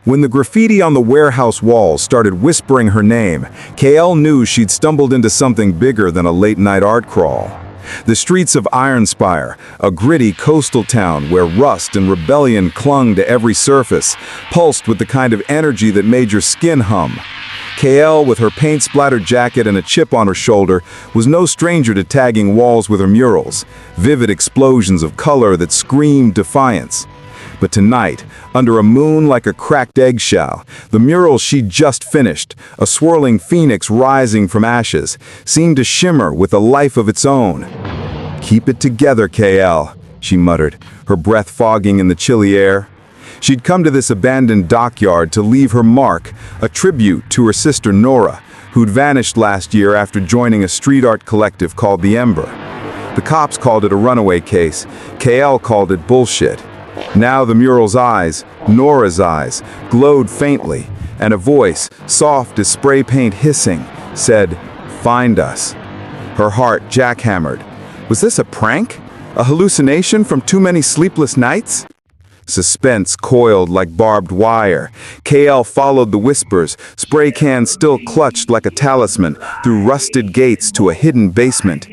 When the graffiti on the warehouse walls started whispering her name, Kael knew she'd stumbled into something bigger than a late-night art crawl. The streets of Ironspire, a gritty coastal town where rust and rebellion clung to every surface, pulsed with the kind of energy that made your skin hum. Kael, with her paint-splattered jacket and a chip on her shoulder, was no stranger to tagging walls with her murals, vivid explosions of color that screamed defiance. But tonight, under a moon like a cracked eggshell, the mural she'd just finished, a swirling phoenix rising from ashes, seemed to shimmer with a life of its own. "Keep it together, Kael," she muttered, her breath fogging in the chilly air. She'd come to this abandoned dockyard to leave her mark, a tribute to her sister Nora, who'd vanished last year after joining a street art collective called the Ember. The cops called it a runaway case. Kael called it bullshit. Now the mural's eyes, Nora's eyes, glowed faintly, and a voice, soft as spray paint hissing, said, "Find us." Her heart jackhammered. Was this a prank? A hallucination from too many sleepless nights? Suspense coiled like barbed wire. Kael followed the whispers, spray cans still clutched like a talisman, through rusted gates to a hidden basement.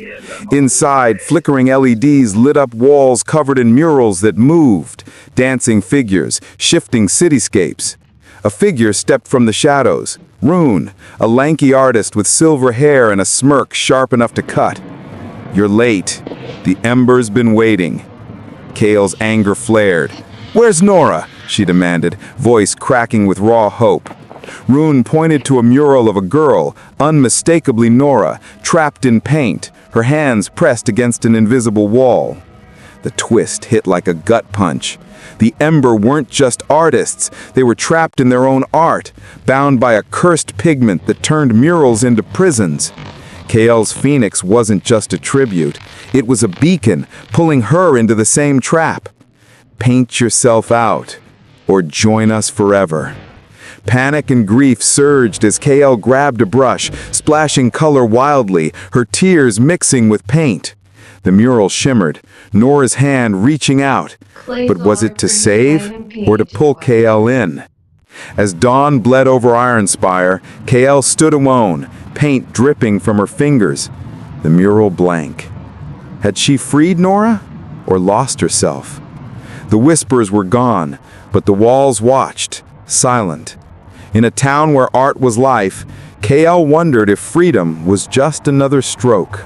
Inside, flickering LEDs lit up walls covered in murals that moved, dancing figures, shifting cityscapes. A figure stepped from the shadows. Rune, a lanky artist with silver hair and a smirk sharp enough to cut. "You're late. The Ember's been waiting." Kael's anger flared. "Where's Nora?" she demanded, voice cracking with raw hope. Rune pointed to a mural of a girl, unmistakably Nora, trapped in paint, her hands pressed against an invisible wall. The twist hit like a gut punch. The Ember weren't just artists, they were trapped in their own art, bound by a cursed pigment that turned murals into prisons. Kael's phoenix wasn't just a tribute, it was a beacon, pulling her into the same trap. Paint yourself out, or join us forever. Panic and grief surged as Kael grabbed a brush, splashing color wildly, her tears mixing with paint. The mural shimmered, Nora's hand reaching out. But was it to save, or to pull Kael in? As dawn bled over Ironspire, Kael stood alone, paint dripping from her fingers, the mural blank. Had she freed Nora, or lost herself? The whispers were gone, but the walls watched, silent. In a town where art was life, Kael wondered if freedom was just another stroke.